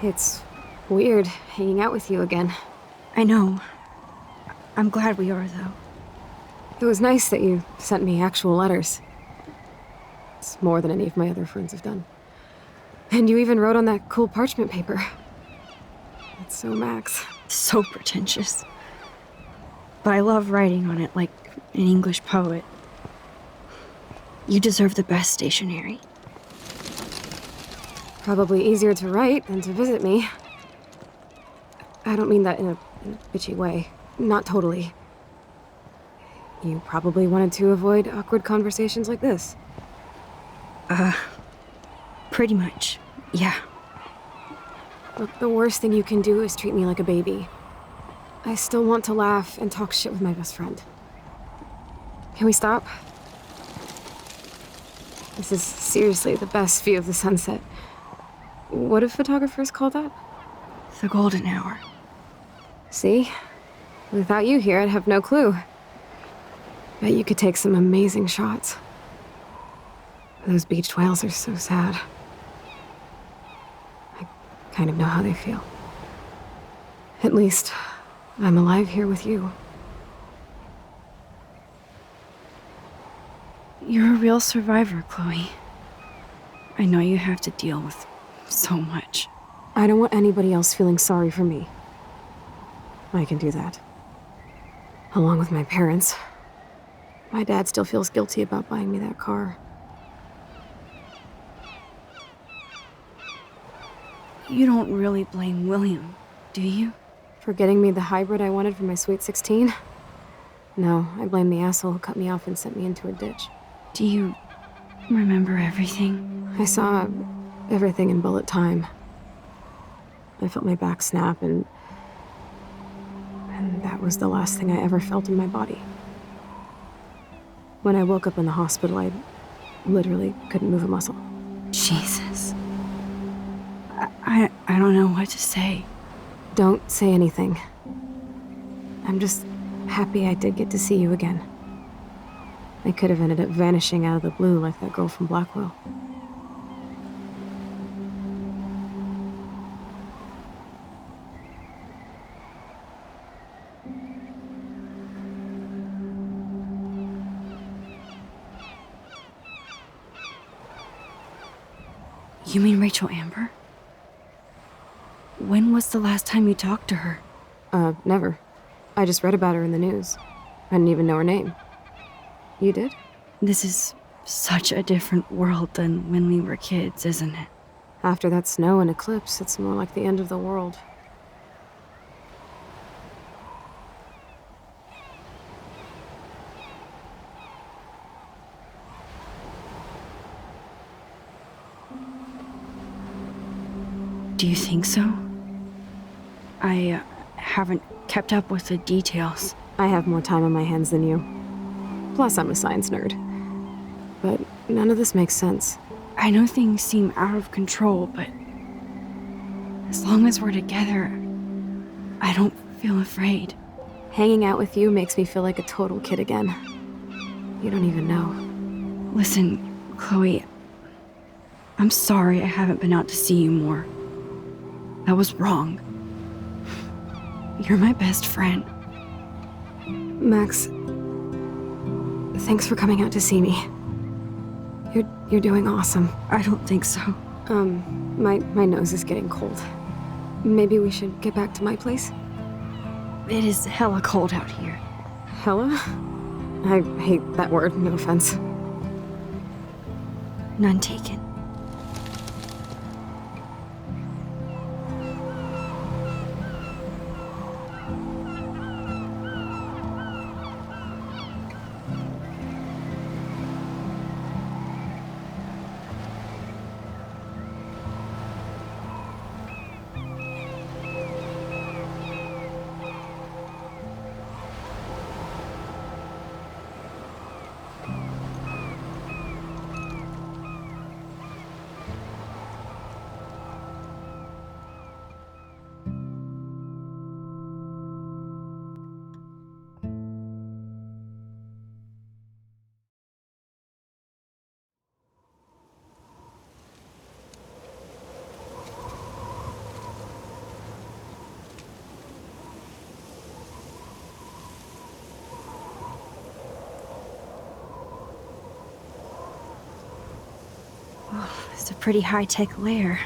It's weird hanging out with you again. I know. I'm glad we are, though. It was nice that you sent me actual letters. It's more than any of my other friends have done. And you even wrote on that cool parchment paper. That's so Max. So pretentious. But I love writing on it like an English poet. You deserve the best stationery. Probably easier to write than to visit me. I don't mean that in a bitchy way. Not totally. You probably wanted to avoid awkward conversations like this. Pretty much, yeah. Look, the worst thing you can do is treat me like a baby. I still want to laugh and talk shit with my best friend. Can we stop? This is seriously the best view of the sunset. What do photographers call that? The golden hour. See? Without you here, I'd have no clue. Bet you could take some amazing shots. Those beached whales are so sad. I kind of know how they feel. At least, I'm alive here with you. You're a real survivor, Chloe. I know you have to deal with so much. I don't want anybody else feeling sorry for me. I can do that. Along with my parents. My dad still feels guilty about buying me that car. You don't really blame William, do you? For getting me the hybrid I wanted for my Sweet 16? No, I blame the asshole who cut me off and sent me into a ditch. Do you remember everything? I saw everything in bullet time. I felt my back snap and that was the last thing I ever felt in my body. When I woke up in the hospital, I literally couldn't move a muscle. Jesus. I don't know what to say. Don't say anything. I'm just happy I did get to see you again. I could have ended up vanishing out of the blue like that girl from Blackwell. You mean Rachel Amber? When was the last time you talked to her? Never. I just read about her in the news. I didn't even know her name. You did? This is such a different world than when we were kids, isn't it? After that snow and eclipse, it's more like the end of the world. Do you think so? I haven't kept up with the details. I have more time on my hands than you. Plus, I'm a science nerd. But none of this makes sense. I know things seem out of control, but as long as we're together, I don't feel afraid. Hanging out with you makes me feel like a total kid again. You don't even know. Listen, Chloe, I'm sorry I haven't been out to see you more. That was wrong. You're my best friend. Max, thanks for coming out to see me. You're doing awesome. I don't think so. My nose is getting cold. Maybe we should get back to my place? It is hella cold out here. Hella? I hate that word, no offense. None taken. It's a pretty high-tech lair.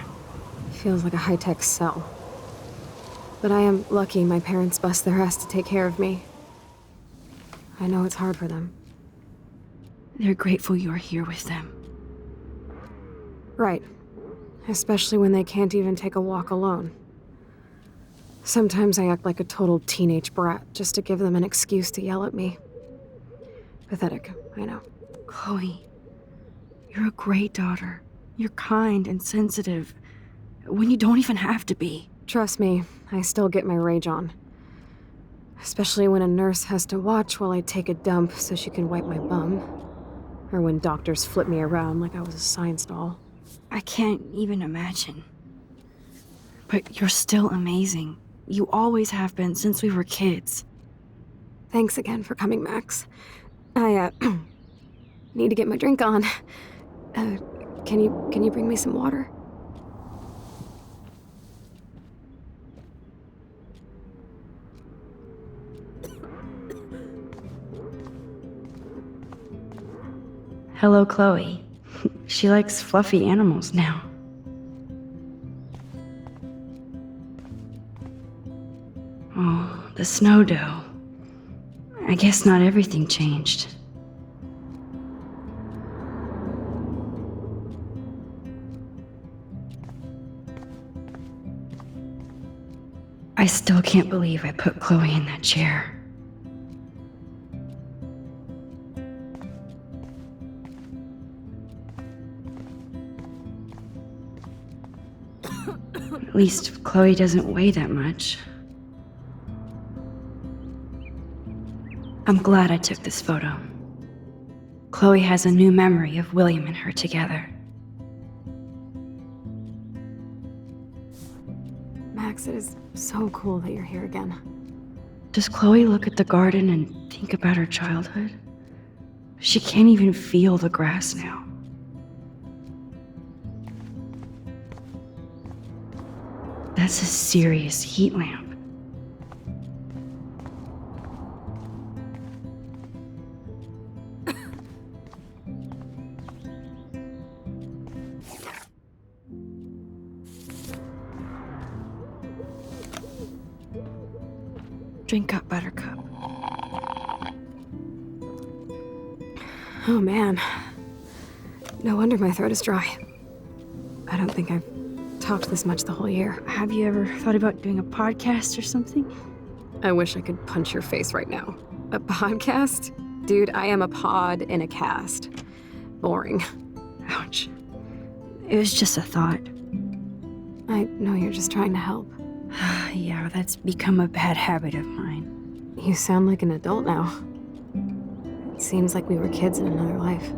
Feels like a high-tech cell. But I am lucky my parents bust their ass to take care of me. I know it's hard for them. They're grateful you're here with them. Right. Especially when they can't even take a walk alone. Sometimes I act like a total teenage brat just to give them an excuse to yell at me. Pathetic, I know. Chloe, you're a great daughter. You're kind and sensitive when you don't even have to be. Trust me, I still get my rage on. Especially when a nurse has to watch while I take a dump so she can wipe my bum. Or when doctors flip me around like I was a science doll. I can't even imagine. But you're still amazing. You always have been since we were kids. Thanks again for coming, Max. I, need to get my drink on. Can you bring me some water? Hello, Chloe. She likes fluffy animals now. Oh, the snow dough. I guess not everything changed. I still can't believe I put Chloe in that chair. At least Chloe doesn't weigh that much. I'm glad I took this photo. Chloe has a new memory of William and her together. Max, it is so cool that you're here again. Does Chloe look at the garden and think about her childhood? She can't even feel the grass now. That's a serious heat lamp. Drink up, Buttercup. Oh man. No wonder my throat is dry. I don't think I've talked this much the whole year. Have you ever thought about doing a podcast or something? I wish I could punch your face right now. A podcast? Dude, I am a pod in a cast. Boring. Ouch. It was just a thought. I know you're just trying to help. Yeah, that's become a bad habit of mine. You sound like an adult now. It seems like we were kids in another life.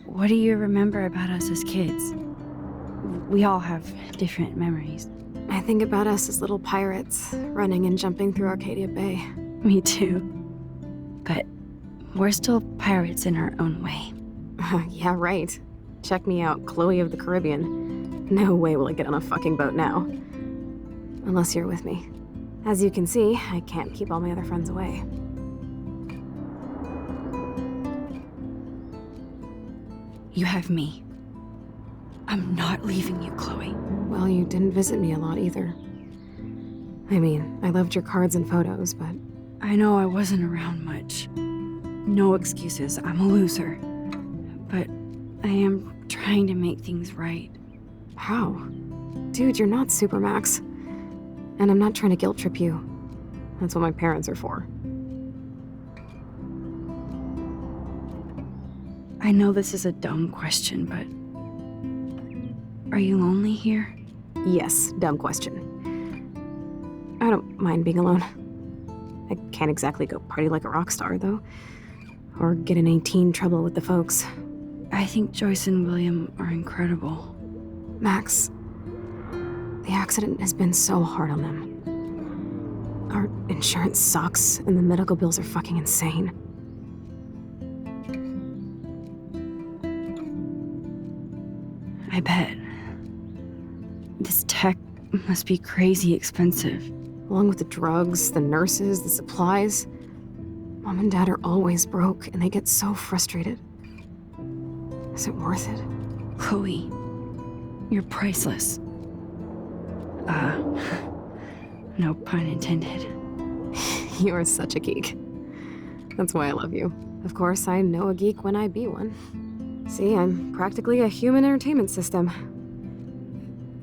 What do you remember about us as kids? We all have different memories. I think about us as little pirates, running and jumping through Arcadia Bay. Me too. But we're still pirates in our own way. Yeah, right. Check me out, Chloe of the Caribbean. No way will I get on a fucking boat now. Unless you're with me. As you can see, I can't keep all my other friends away. You have me. I'm not leaving you, Chloe. Well, you didn't visit me a lot either. I mean, I loved your cards and photos, but... I know I wasn't around much. No excuses, I'm a loser. But I am trying to make things right. How? Dude, you're not Supermax. And I'm not trying to guilt trip you. That's what my parents are for. I know this is a dumb question, but... Are you lonely here? Yes, dumb question. I don't mind being alone. I can't exactly go party like a rock star, though. Or get in any teen trouble with the folks. I think Joyce and William are incredible. Max, the accident has been so hard on them. Our insurance sucks, and the medical bills are fucking insane. I bet. This tech must be crazy expensive. Along with the drugs, the nurses, the supplies. Mom and Dad are always broke, and they get so frustrated. Is it worth it? Chloe, you're priceless. No pun intended. You are such a geek. That's why I love you. Of course, I know a geek when I be one. See, I'm practically a human entertainment system.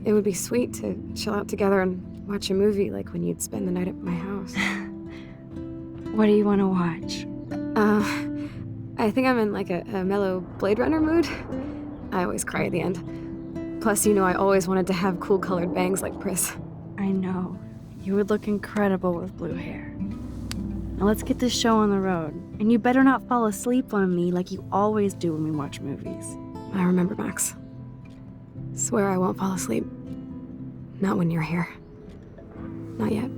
It would be sweet to chill out together and watch a movie like when you'd spend the night at my house. What do you want to watch? I think I'm in like a mellow Blade Runner mood. I always cry at the end. Plus, you know I always wanted to have cool colored bangs like Pris. I know. You would look incredible with blue hair. Now let's get this show on the road. And you better not fall asleep on me like you always do when we watch movies. I remember, Max. Swear I won't fall asleep. Not when you're here. Not yet.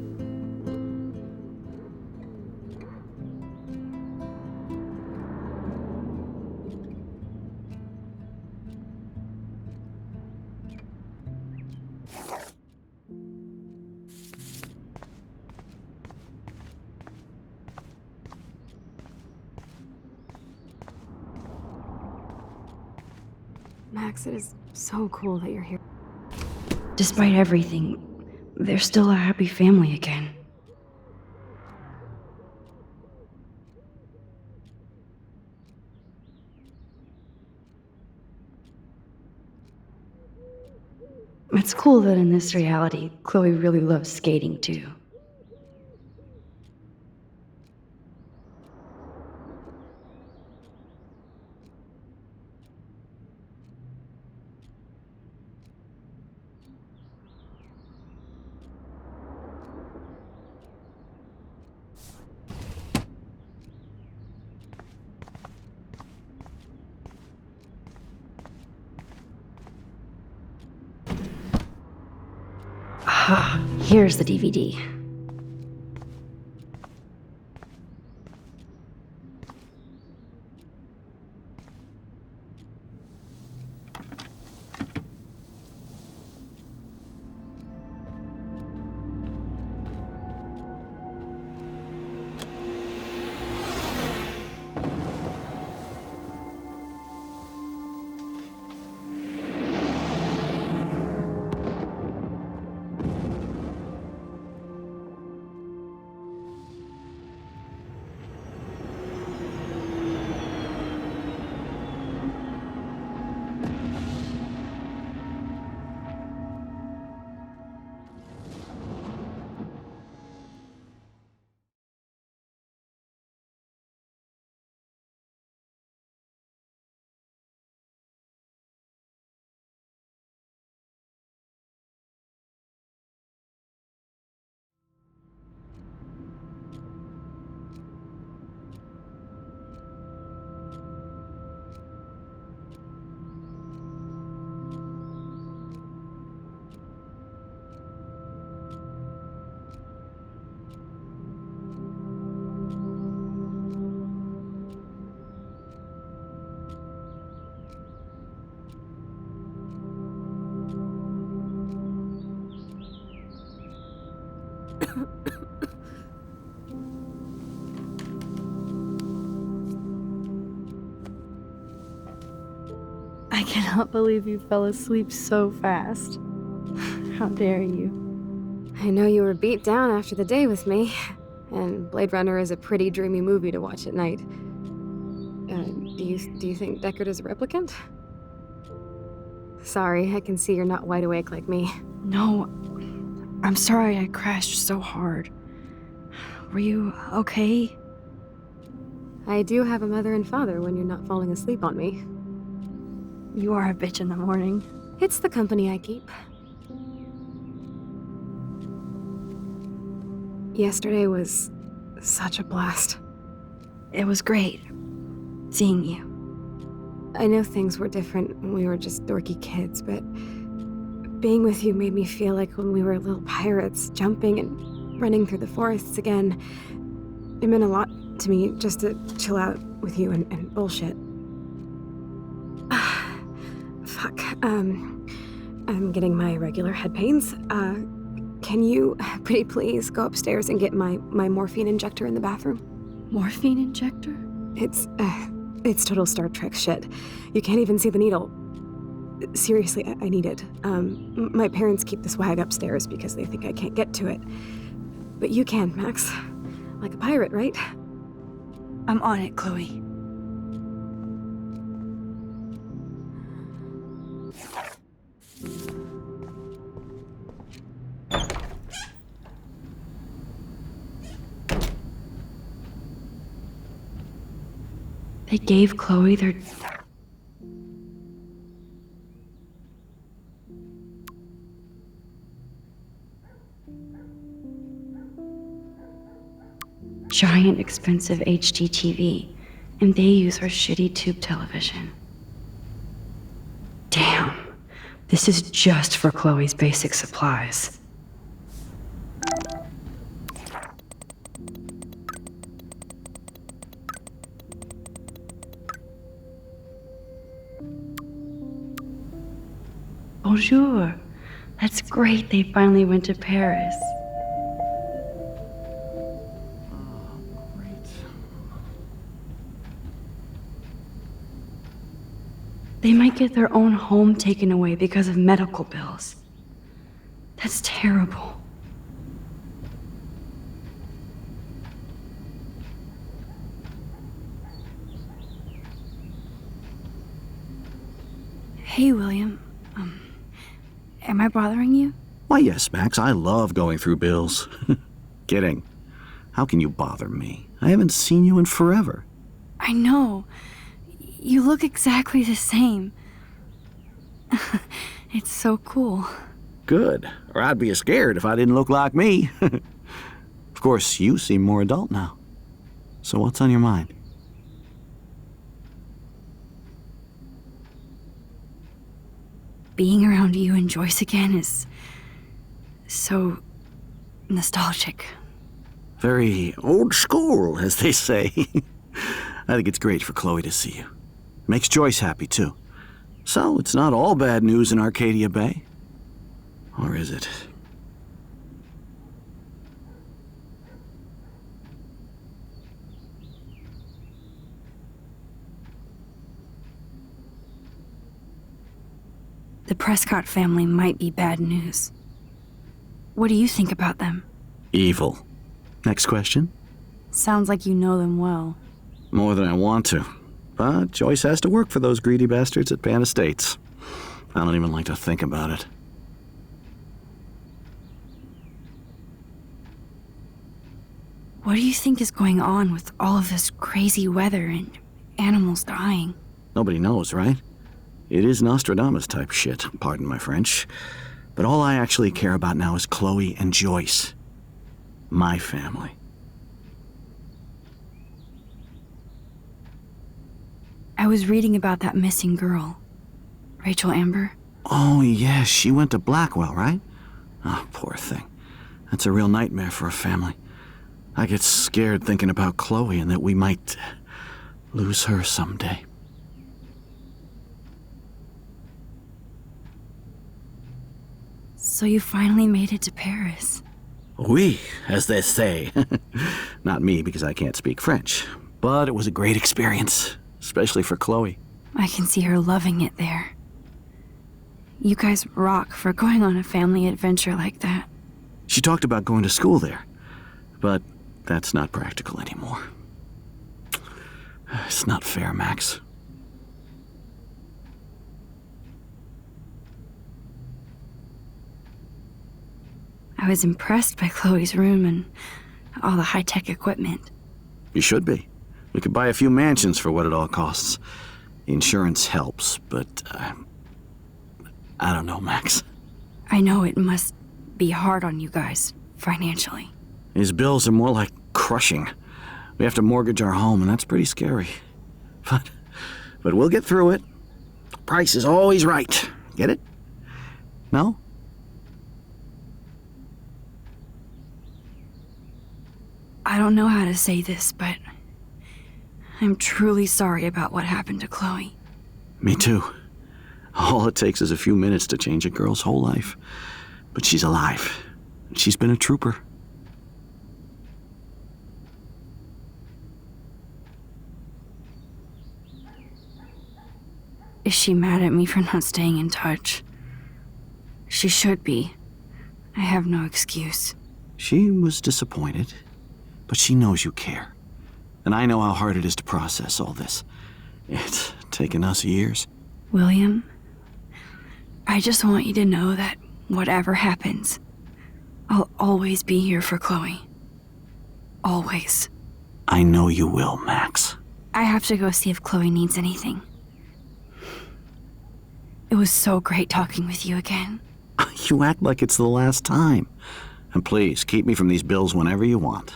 Max, it is so cool that you're here. Despite everything, they're still a happy family again. It's cool that in this reality, Chloe really loves skating too. Ah, here's the DVD. I cannot believe you fell asleep so fast. How dare you? I know you were beat down after the day with me, and Blade Runner is a pretty dreamy movie to watch at night. Do you think Deckard is a replicant? Sorry, I can see you're not wide awake like me. No, I'm sorry I crashed so hard. Were you okay? I do have a mother and father when you're not falling asleep on me. You are a bitch in the morning. It's the company I keep. Yesterday was such a blast. It was great seeing you. I know things were different when we were just dorky kids, but being with you made me feel like when we were little pirates, jumping and running through the forests again. It meant a lot to me just to chill out with you and bullshit. Fuck. I'm getting my regular head pains. Can you, pretty please, go upstairs and get my morphine injector in the bathroom? morphine injector? It's total Star Trek shit. You can't even see the needle. Seriously, I need it. My parents keep the swag upstairs because they think I can't get to it. But you can, Max. Like a pirate, right? I'm on it, Chloe. They gave Chloe their... giant expensive HD TV, and they use her shitty tube television. Damn, this is just for Chloe's basic supplies. Bonjour. That's great they finally went to Paris. They might get their own home taken away because of medical bills. That's terrible. Hey, William. Am I bothering you? Why, yes, Max. I love going through bills. Kidding. How can you bother me? I haven't seen you in forever. I know. You look exactly the same. It's so cool. Good. Or I'd be scared if I didn't look like me. Of course, you seem more adult now. So what's on your mind? Being around you and Joyce again is so nostalgic. Very old school, as they say. I think it's great for Chloe to see you. Makes Joyce happy, too. So, it's not all bad news in Arcadia Bay. Or is it? The Prescott family might be bad news. What do you think about them? Evil. Next question? Sounds like you know them well. More than I want to. But Joyce has to work for those greedy bastards at Pan Estates. I don't even like to think about it. What do you think is going on with all of this crazy weather and animals dying? Nobody knows, right? It is Nostradamus type shit, pardon my French. But all I actually care about now is Chloe and Joyce. My family. I was reading about that missing girl, Rachel Amber. Oh, yes, she went to Blackwell, right? Oh, poor thing. That's a real nightmare for a family. I get scared thinking about Chloe and that we might lose her someday. So you finally made it to Paris. Oui, as they say. Not me, because I can't speak French. But it was a great experience, especially for Chloe. I can see her loving it there. You guys rock for going on a family adventure like that. She talked about going to school there, but that's not practical anymore. It's not fair, Max. I was impressed by Chloe's room and all the high-tech equipment. You should be. We could buy a few mansions for what it all costs. Insurance helps, but I don't know, Max. I know it must be hard on you guys, financially. These bills are more like crushing. We have to mortgage our home, and that's pretty scary. But we'll get through it. Price is always right. Get it? No? I don't know how to say this, but I'm truly sorry about what happened to Chloe. Me too. All it takes is a few minutes to change a girl's whole life. But she's alive. She's been a trooper. Is she mad at me for not staying in touch? She should be. I have no excuse. She was disappointed, but she knows you care. And I know how hard it is to process all this. It's taken us years. William, I just want you to know that whatever happens, I'll always be here for Chloe. Always. I know you will, Max. I have to go see if Chloe needs anything. It was so great talking with you again. You act like it's the last time. And please, keep me from these bills whenever you want.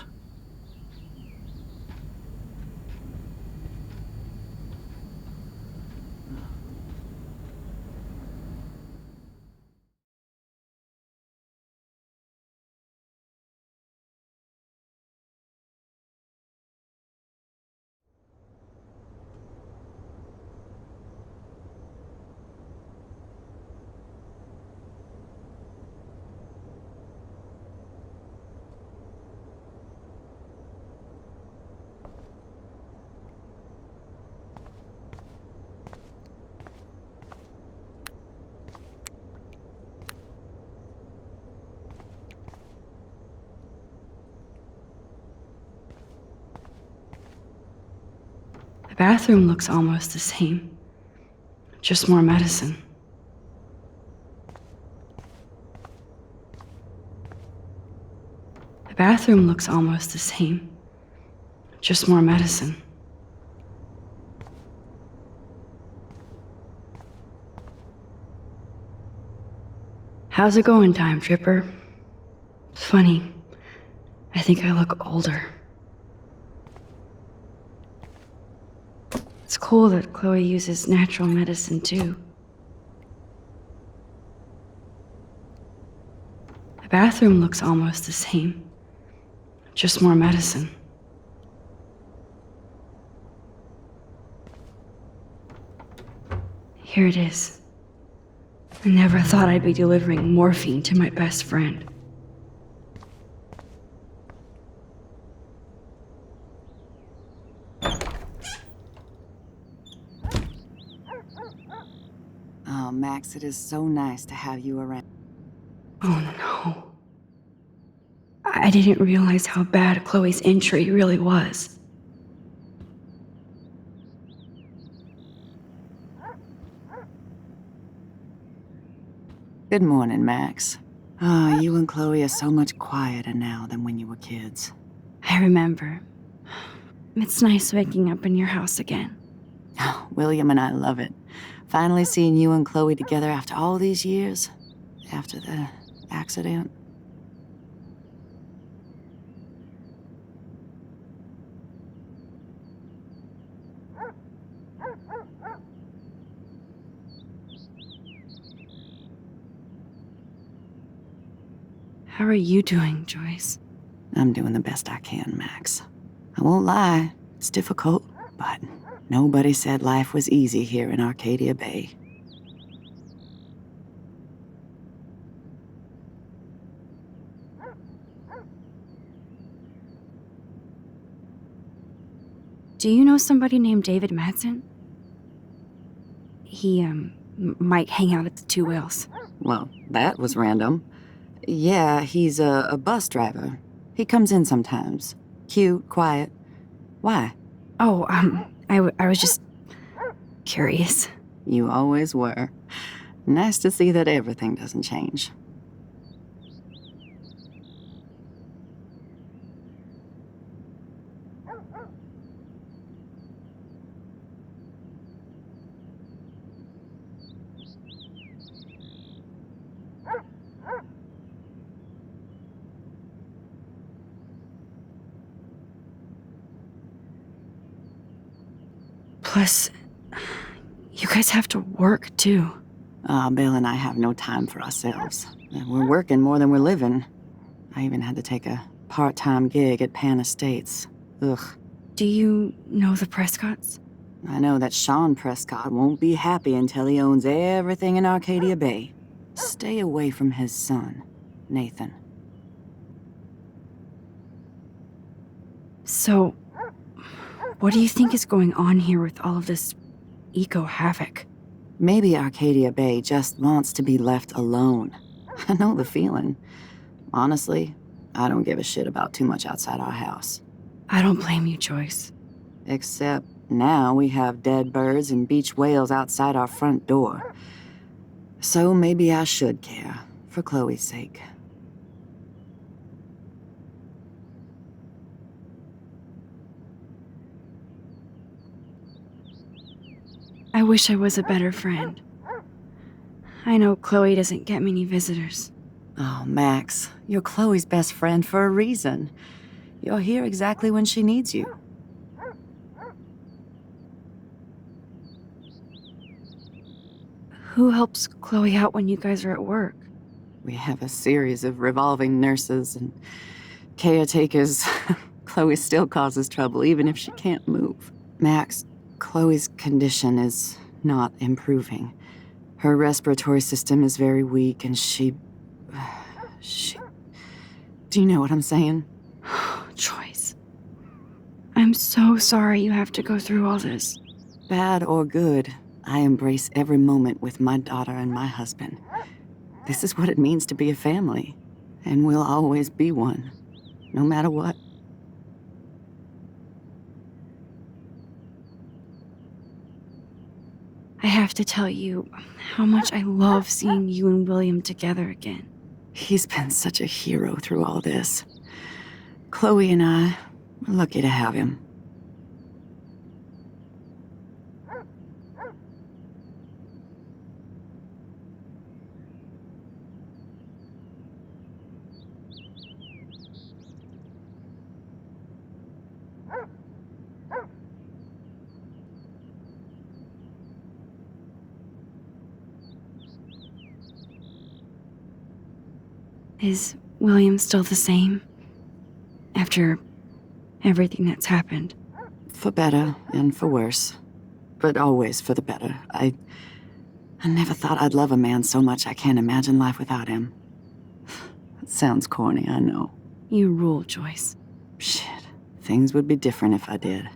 The bathroom looks almost the same. Just more medicine. The bathroom looks almost the same. Just more medicine. How's it going, Time Tripper? It's funny. I think I look older. It's cool that Chloe uses natural medicine too. The bathroom looks almost the same. Just more medicine. Here it is. I never thought I'd be delivering morphine to my best friend. Oh, Max, it is so nice to have you around. Oh no. I didn't realize how bad Chloe's injury really was. Good morning, Max. Oh, you and Chloe are so much quieter now than when you were kids. I remember. It's nice waking up in your house again. Oh, William and I love it. Finally seeing you and Chloe together after all these years. After the accident. How are you doing, Joyce? I'm doing the best I can, Max. I won't lie, it's difficult, but nobody said life was easy here in Arcadia Bay. Do you know somebody named David Madsen? He, might hang out at the Two Whales. Well, that was random. Yeah, he's a bus driver. He comes in sometimes. Cute, quiet. Why? Oh, I was just curious. You always were. Nice to see that everything doesn't change. Plus, you guys have to work too. Bill and I have no time for ourselves. We're working more than we're living. I even had to take a part-time gig at Pan Estates. Ugh. Do you know the Prescotts? I know that Sean Prescott won't be happy until he owns everything in Arcadia Bay. Stay away from his son, Nathan. So, what do you think is going on here with all of this eco-havoc? Maybe Arcadia Bay just wants to be left alone. I know the feeling. Honestly, I don't give a shit about too much outside our house. I don't blame you, Joyce. Except now we have dead birds and beach whales outside our front door. So maybe I should care, for Chloe's sake. I wish I was a better friend. I know Chloe doesn't get many visitors. Oh, Max, you're Chloe's best friend for a reason. You're here exactly when she needs you. Who helps Chloe out when you guys are at work? We have a series of revolving nurses and caretakers. Chloe still causes trouble, even if she can't move. Max, Chloe's condition is not improving. Her respiratory system is very weak, and she... Do you know what I'm saying? Joyce. I'm so sorry you have to go through all this. Bad or good, I embrace every moment with my daughter and my husband. This is what it means to be a family, and we'll always be one, no matter what. I have to tell you how much I love seeing you and William together again. He's been such a hero through all this. Chloe and I, we're lucky to have him. Is William still the same? After everything that's happened? For better and for worse. But always for the better. I never thought I'd love a man so much I can't imagine life without him. It sounds corny, I know. You rule, Joyce. Shit. Things would be different if I did.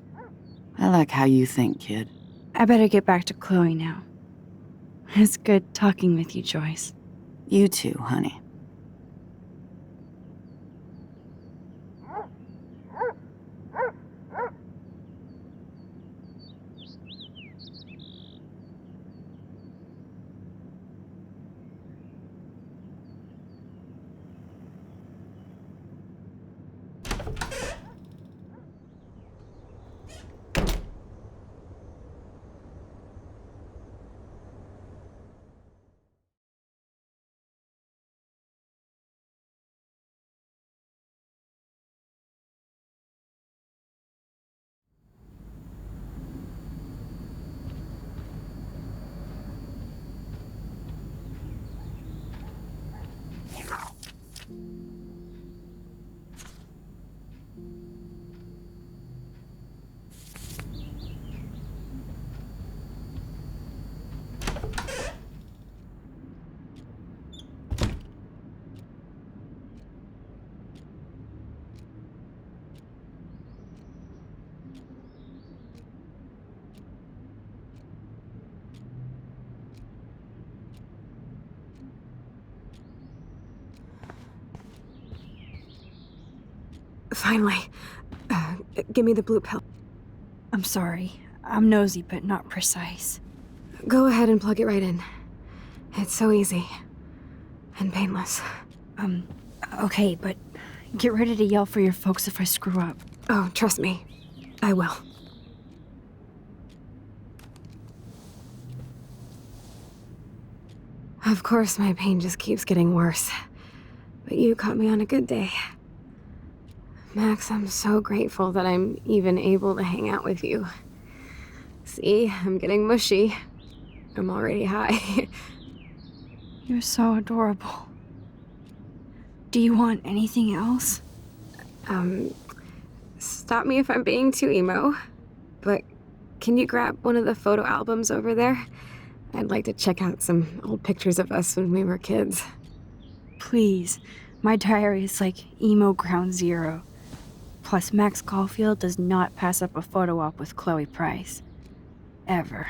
I like how you think, kid. I better get back to Chloe now. It's good talking with you, Joyce. You too, honey. Finally. Give me the blue pill. I'm sorry. I'm nosy, but not precise. Go ahead and plug it right in. It's so easy. And painless. Okay, but get ready to yell for your folks if I screw up. Oh, trust me. I will. Of course, my pain just keeps getting worse. But you caught me on a good day. Max, I'm so grateful that I'm even able to hang out with you. See, I'm getting mushy. I'm already high. You're so adorable. Do you want anything else? Stop me if I'm being too emo, but can you grab one of the photo albums over there? I'd like to check out some old pictures of us when we were kids. Please. My diary is like emo ground zero. Plus, Max Caulfield does not pass up a photo op with Chloe Price. Ever.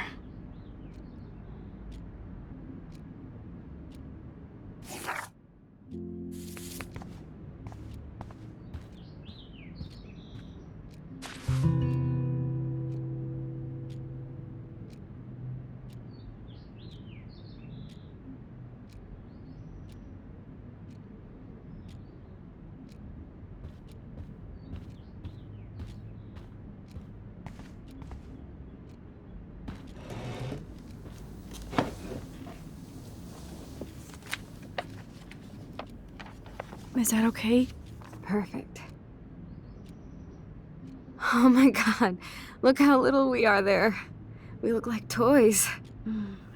Is that okay? Perfect. Oh my god, look how little we are there. We look like toys.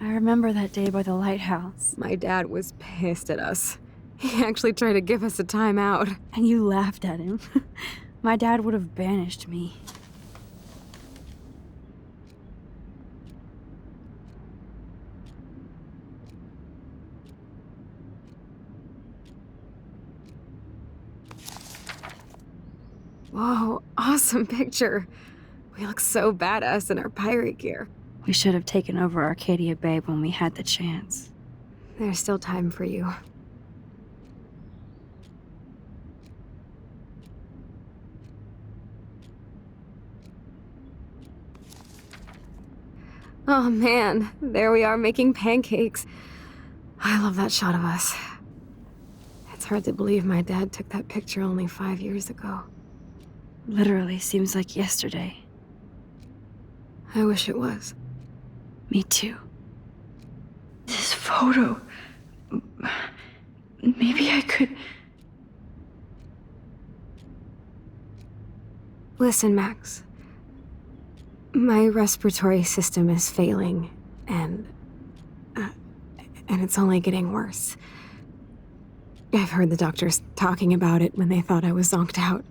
I remember that day by the lighthouse. My dad was pissed at us. He actually tried to give us a timeout. And you laughed at him. My dad would have banished me. Whoa, awesome picture. We look so badass in our pirate gear. We should have taken over Arcadia Bay when we had the chance. There's still time for you. Oh man, there we are making pancakes. I love that shot of us. It's hard to believe my dad took that picture only 5 years ago. Literally seems like yesterday. I wish it was. Me too. This photo... Maybe I could... Listen, Max. My respiratory system is failing, and it's only getting worse. I've heard the doctors talking about it when they thought I was zonked out.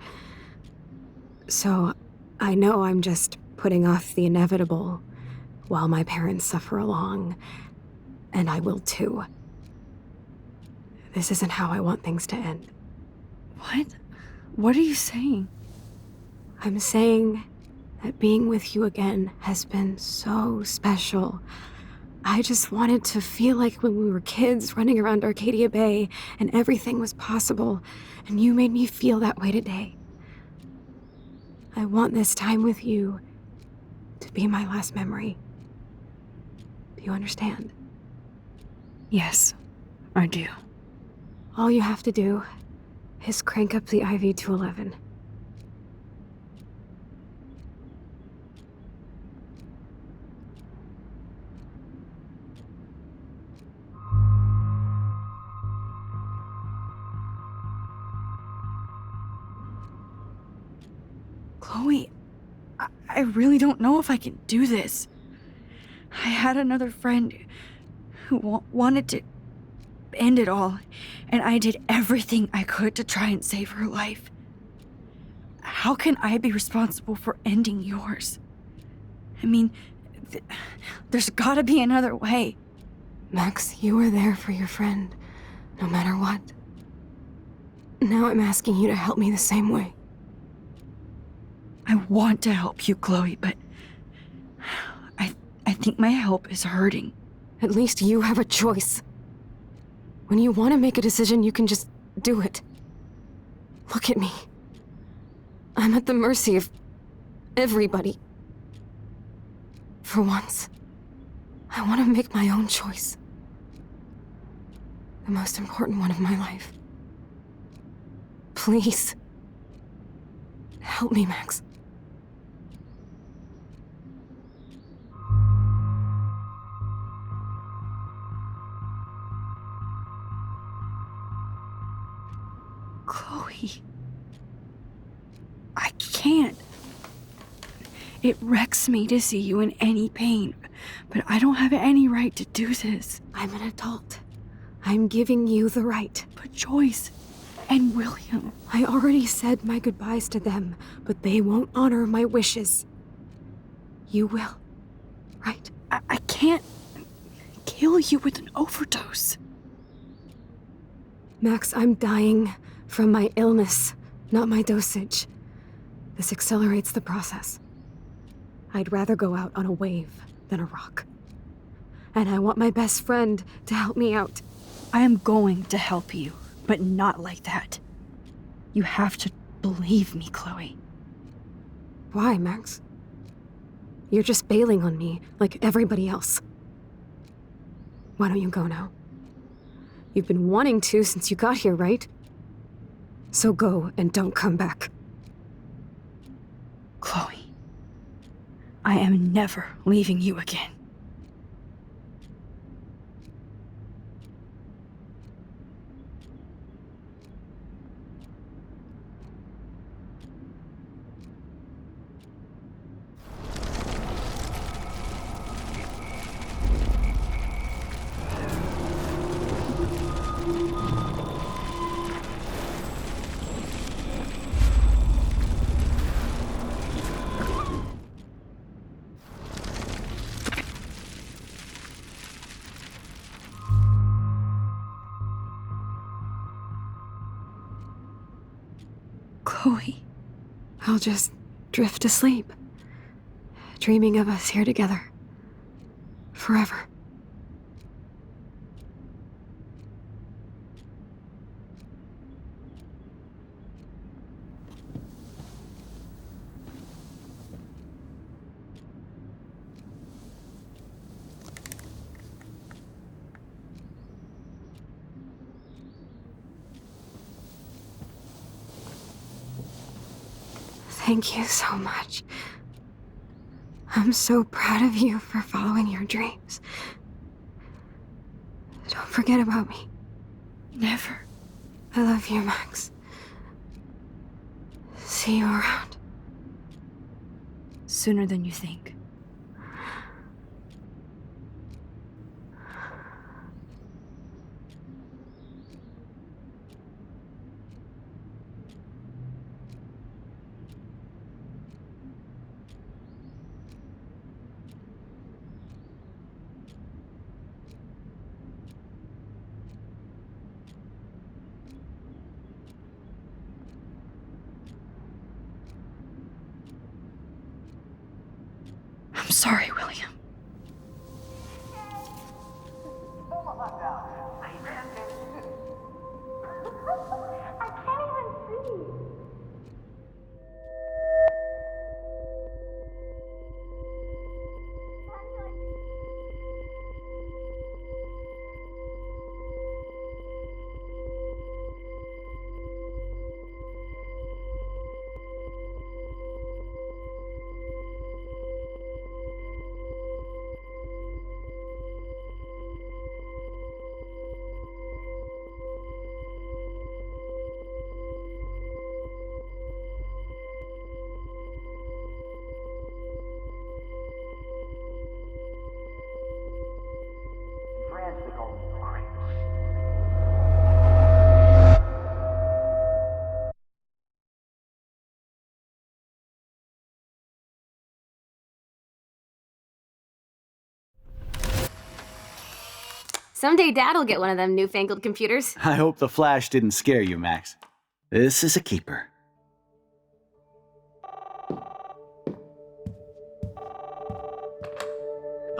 So, I know I'm just putting off the inevitable while my parents suffer along, and I will too. This isn't how I want things to end. What? What are you saying? I'm saying that being with you again has been so special. I just wanted to feel like when we were kids running around Arcadia Bay and everything was possible, and you made me feel that way today. I want this time with you to be my last memory. Do you understand? Yes, I do. All you have to do is crank up the IV to 11. Chloe, I really don't know if I can do this. I had another friend who wanted to end it all, and I did everything I could to try and save her life. How can I be responsible for ending yours? I mean, there's gotta be another way. Max, you were there for your friend, no matter what. Now I'm asking you to help me the same way. I want to help you, Chloe, but I think my help is hurting. At least you have a choice. When you want to make a decision, you can just do it. Look at me. I'm at the mercy of everybody. For once, I want to make my own choice. The most important one of my life. Please. Help me, Max. Chloe. I can't. It wrecks me to see you in any pain, but I don't have any right to do this. I'm an adult. I'm giving you the right. But Joyce and William... I already said my goodbyes to them, but they won't honor my wishes. You will, right? I can't kill you with an overdose. Max, I'm dying from my illness, not my dosage. This accelerates the process. I'd rather go out on a wave than a rock. And I want my best friend to help me out. I am going to help you, but not like that. You have to believe me, Chloe. Why, Max? You're just bailing on me like everybody else. Why don't you go now? You've been wanting to since you got here, right? So go and don't come back. Chloe, I am never leaving you again. Chloe. I'll just drift to sleep, dreaming of us here together. Forever. Thank you so much. I'm so proud of you for following your dreams. Don't forget about me. Never. I love you, Max. See you around. Sooner than you think. I'm sorry, William. Someday Dad'll get one of them newfangled computers. I hope the flash didn't scare you, Max. This is a keeper.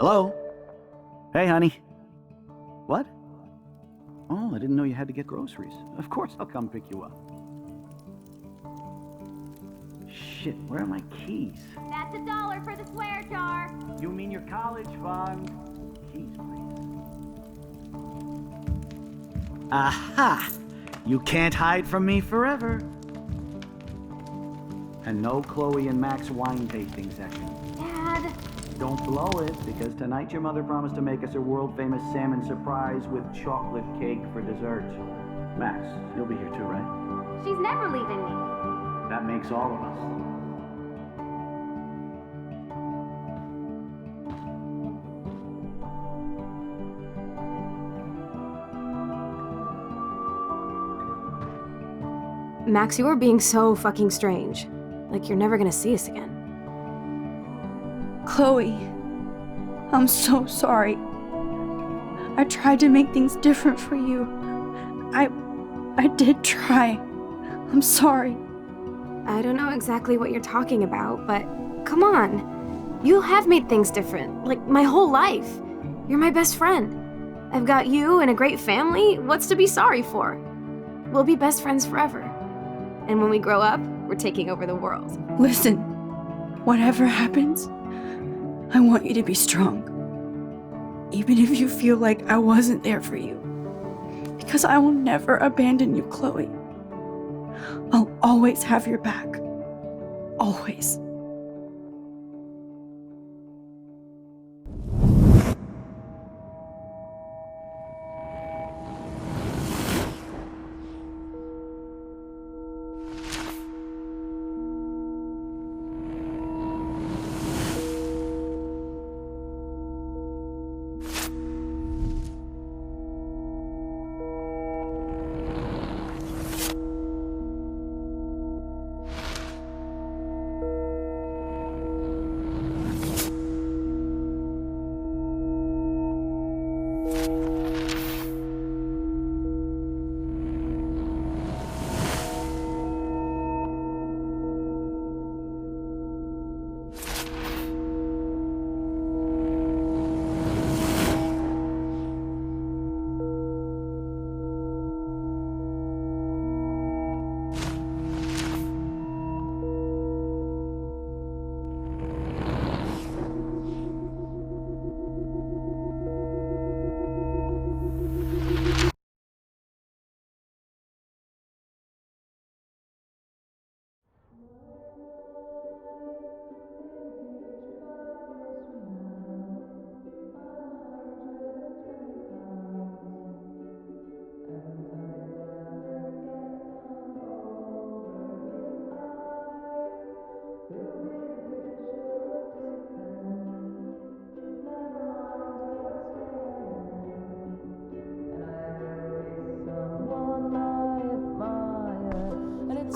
Hello? Hey, honey. What? Oh, I didn't know you had to get groceries. Of course I'll come pick you up. Shit, where are my keys? That's $1 for the swear jar. You mean your college fund? Keys, please. Aha! You can't hide from me forever. And no Chloe and Max wine tasting session. Dad. Don't blow it, because tonight your mother promised to make us a world-famous salmon surprise with chocolate cake for dessert. Max, you'll be here too, right? She's never leaving me. That makes all of us. Max, you are being so fucking strange. Like you're never gonna see us again. Chloe, I'm so sorry. I tried to make things different for you. I did try. I'm sorry. I don't know exactly what you're talking about, but come on. You have made things different, like my whole life. You're my best friend. I've got you and a great family. What's to be sorry for? We'll be best friends forever. And when we grow up, we're taking over the world. Listen, whatever happens, I want you to be strong. Even if you feel like I wasn't there for you. Because I will never abandon you, Chloe. I'll always have your back. Always.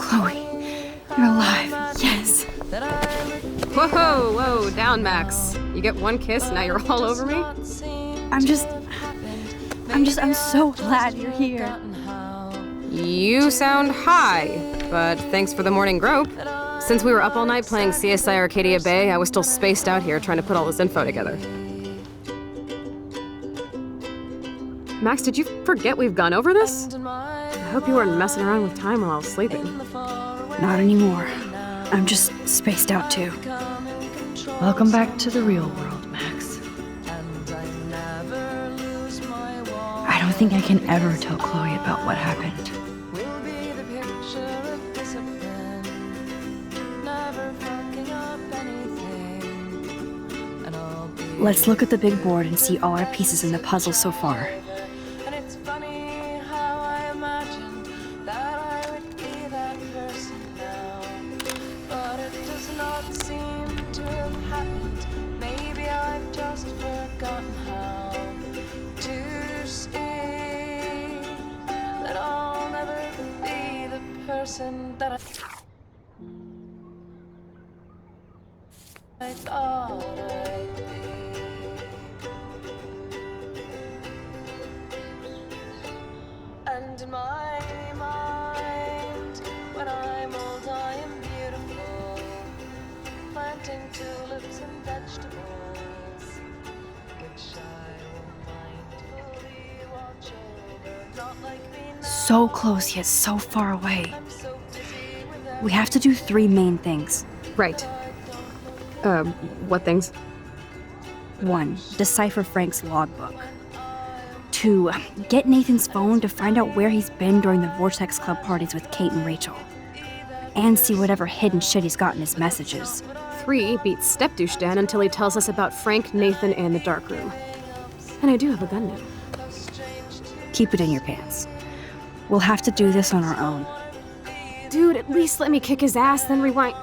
Chloe, you're alive. Yes. Whoa, whoa, down, Max. You get one kiss, now you're all over me? I'm so glad you're here. You sound high, but thanks for the morning grope. Since we were up all night playing CSI Arcadia Bay, I was still spaced out here trying to put all this info together. Max, did you forget we've gone over this? I hope you weren't messing around with time while I was sleeping. Not anymore. I'm just spaced out too. Welcome back to the real world, Max. I don't think I can ever tell Chloe about what happened. Let's look at the big board and see all our pieces in the puzzle so far. And it's funny how I imagined that I would be that person now. But it does not seem to have happened. Maybe I've just forgotten how to see that I'll never be the person that I thought I'd be. And in my mind, when I'm old, I am beautiful, planting tulips and vegetables, which I will mindfully watch over, not like me now. So close yet so far away. I'm so busy with We have to do 3 main things. Right. What things? 1. Decipher Frank's logbook. 2. Get Nathan's phone to find out where he's been during the Vortex Club parties with Kate and Rachel. And see whatever hidden shit he's got in his messages. 3, beat Step Douche Dan until he tells us about Frank, Nathan, and the dark room. And I do have a gun now. Keep it in your pants. We'll have to do this on our own. Dude, at least let me kick his ass, then rewind.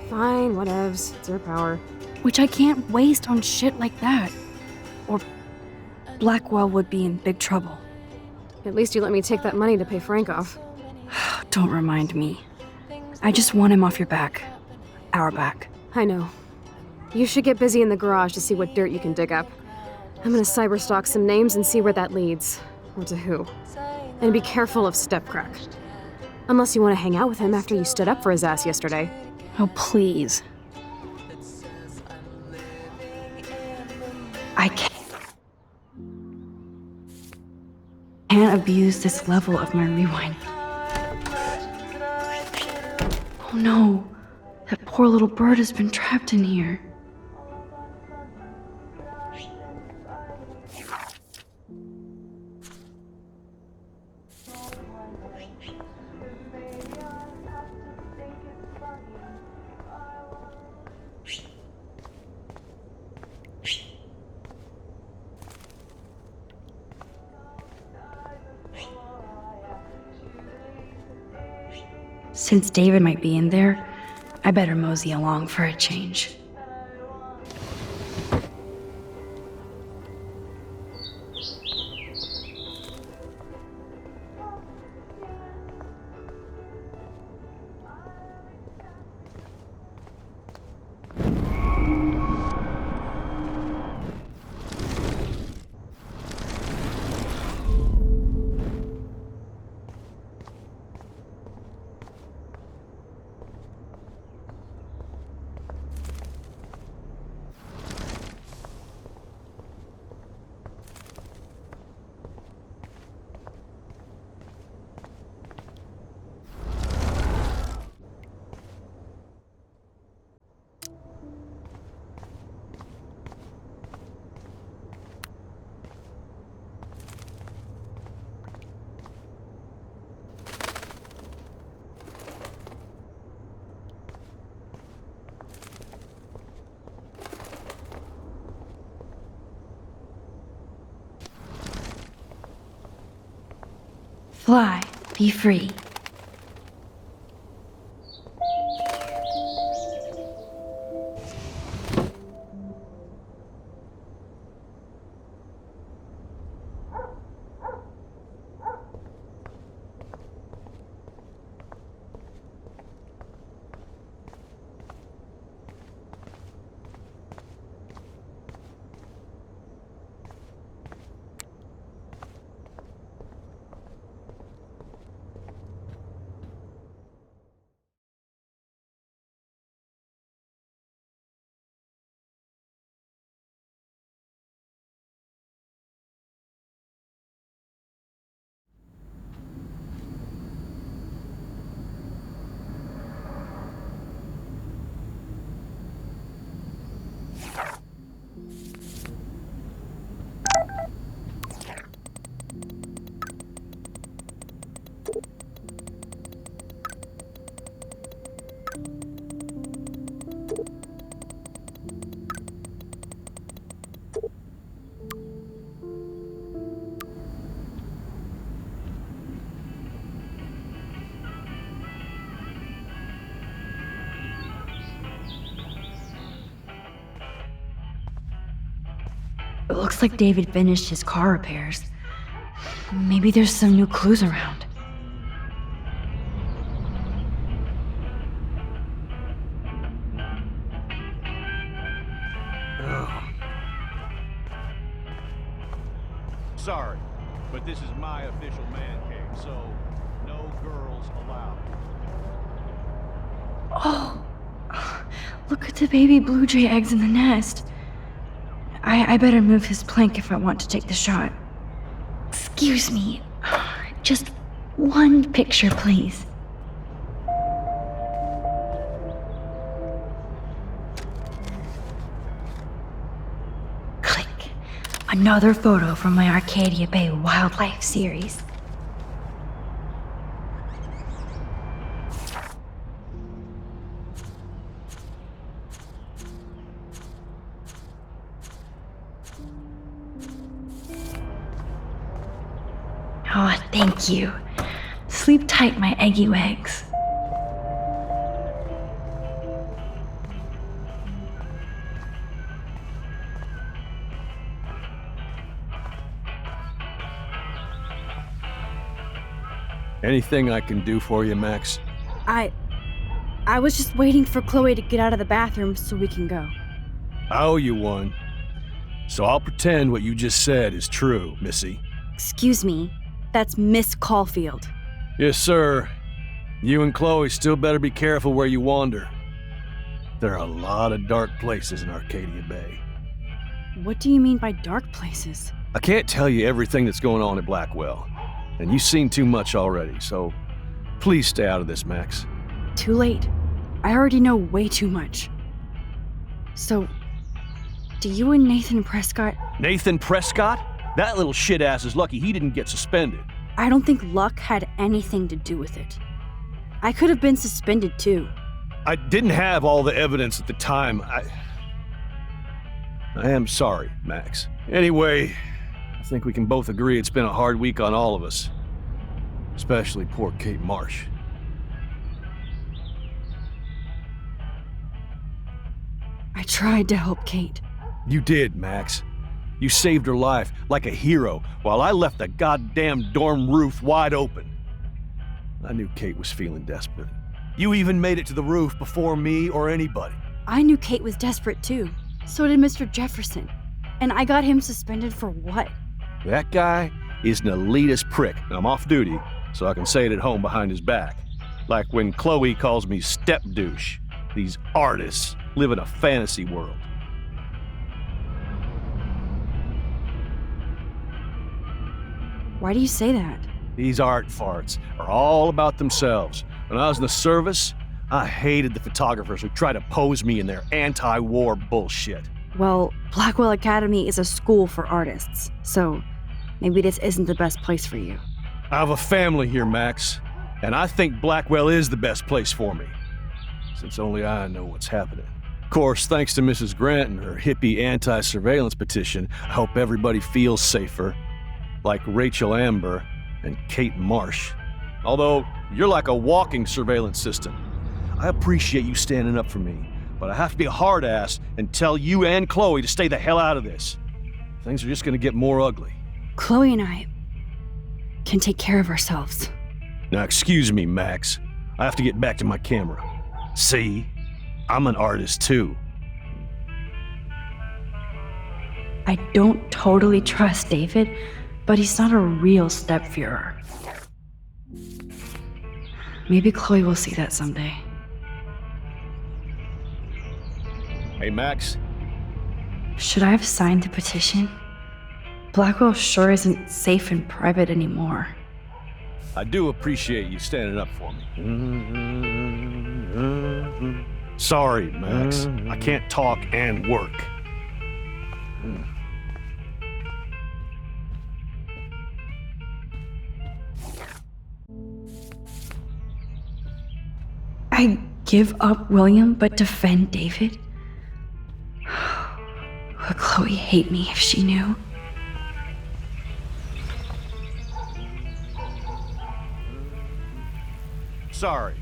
Fine, whatevs. It's your power. Which I can't waste on shit like that. Or Blackwell would be in big trouble. At least you let me take that money to pay Frank off. Don't remind me. I just want him off your back. Our back. I know. You should get busy in the garage to see what dirt you can dig up. I'm gonna cyberstalk some names and see where that leads. Or to who. And be careful of Stepcrack. Unless you want to hang out with him after you stood up for his ass yesterday. Oh, please. I can't abuse this level of my rewind. Oh no, that poor little bird has been trapped in here. Since David might be in there, I better mosey along for a change. Fly, be free. It looks like David finished his car repairs. Maybe there's some new clues around. Sorry, but this is my official man cave, so no girls allowed. Oh, look at the baby blue jay eggs in the nest. I better move his plank if I want to take the shot. Excuse me, just one picture, please. Click. Another photo from my Arcadia Bay wildlife series. Oh, thank you. Sleep tight, my eggy wags. Anything I can do for you, Max? I was just waiting for Chloe to get out of the bathroom so we can go. I owe you one. So I'll pretend what you just said is true, Missy. Excuse me, that's Miss Caulfield. Yes, sir. You and Chloe still better be careful where you wander. There are a lot of dark places in Arcadia Bay. What do you mean by dark places? I can't tell you everything that's going on at Blackwell, and you've seen too much already, so please stay out of this, Max. Too late. I already know way too much. So, do you and Nathan Prescott... Nathan Prescott? That little shit-ass is lucky he didn't get suspended. I don't think luck had anything to do with it. I could have been suspended too. I didn't have all the evidence at the time. I am sorry, Max. Anyway, I think we can both agree it's been a hard week on all of us. Especially poor Kate Marsh. I tried to help Kate. You did, Max. You saved her life like a hero while I left the goddamn dorm roof wide open. I knew Kate was feeling desperate. You even made it to the roof before me or anybody. I knew Kate was desperate too. So did Mr. Jefferson. And I got him suspended for what? That guy is an elitist prick. I'm off duty, so I can say it at home behind his back. Like when Chloe calls me step douche. These artists live in a fantasy world. Why do you say that? These art farts are all about themselves. When I was in the service, I hated the photographers who try to pose me in their anti-war bullshit. Well, Blackwell Academy is a school for artists, so maybe this isn't the best place for you. I have a family here, Max, and I think Blackwell is the best place for me, since only I know what's happening. Of course, thanks to Mrs. Grant and her hippie anti-surveillance petition, I hope everybody feels safer, like Rachel Amber and Kate Marsh. Although, you're like a walking surveillance system. I appreciate you standing up for me, but I have to be a hard ass and tell you and Chloe to stay the hell out of this. Things are just gonna get more ugly. Chloe and I can take care of ourselves. Now, excuse me, Max. I have to get back to my camera. See? I'm an artist, too. I don't totally trust David, but he's not a real stepfuhrer. Maybe Chloe will see that someday. Hey, Max. Should I have signed the petition? Blackwell sure isn't safe and private anymore. I do appreciate you standing up for me. Sorry, Max. I can't talk and work. I give up William but defend David? Would Chloe hate me if she knew? Sorry,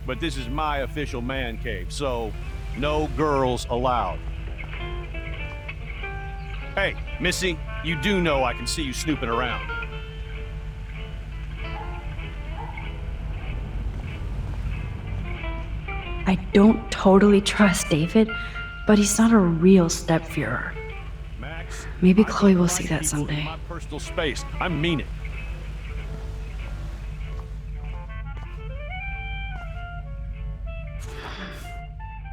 but this is my official man cave, so no girls allowed. Hey, Missy, you do know I can see you snooping around. I don't totally trust David, but he's not a real stepführer. Max, Maybe I Chloe don't will like see that people in someday. my personal space. I mean it.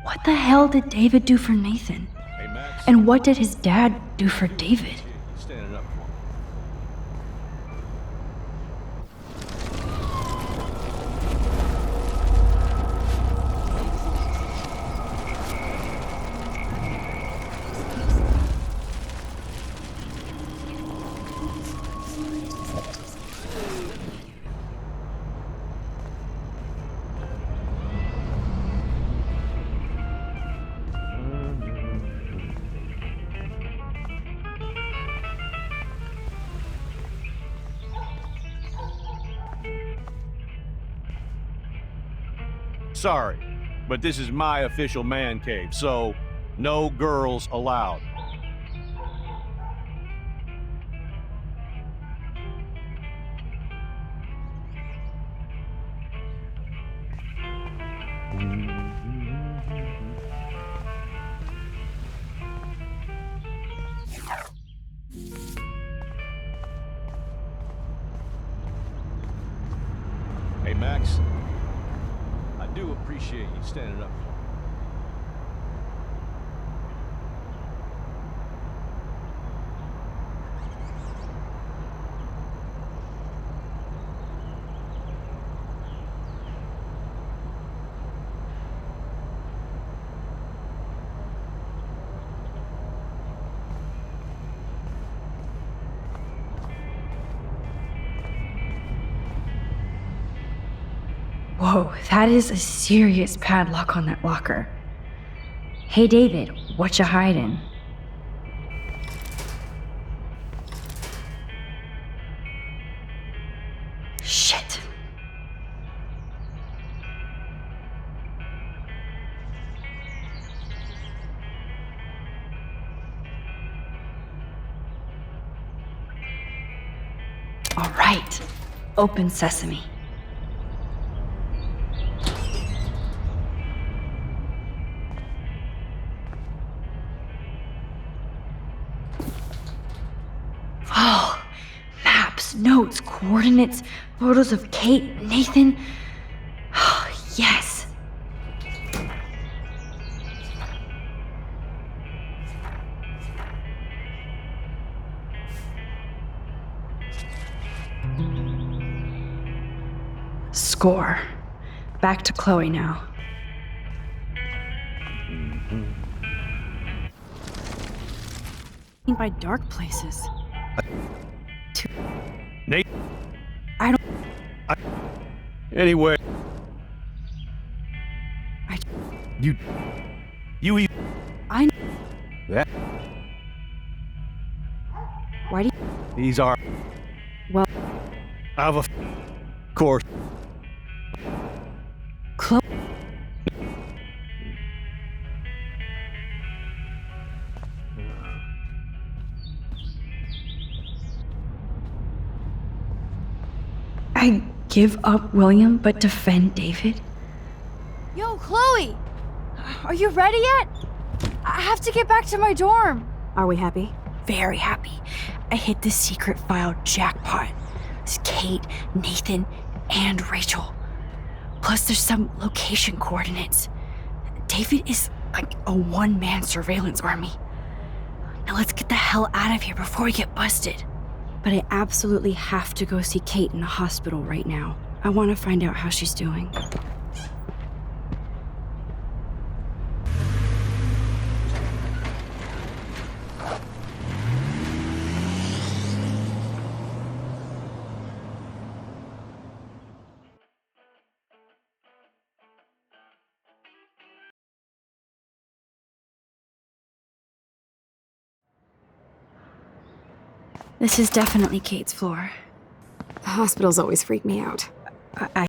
What the hell did David do for Nathan? Hey, Max. And what did his dad do for David? Appreciate you standing up for me. Sorry, but this is my official man cave, so no girls allowed. Hey, Max. I do appreciate you standing up for me. Whoa, that is a serious padlock on that locker. Hey David, what you hiding? Shit. All right, open sesame. Oh, maps, notes, coordinates, photos of Kate, Nathan. Oh, yes. Score. Back to Chloe now. By dark places. Nate. I don't. Anyway. I- You. I. That. Why do These are. Well- Of a. Course. Chloe? I give up William but defend David? Yo, Chloe! Are you ready yet? I have to get back to my dorm. Are we happy? Very happy. I hit the secret file jackpot. It's Kate, Nathan, and Rachel. Plus, there's some location coordinates. David is like a one-man surveillance army. Now let's get the hell out of here before we get busted. But I absolutely have to go see Kate in the hospital right now. I want to find out how she's doing. This is definitely Kate's floor. Hospitals always freak me out. I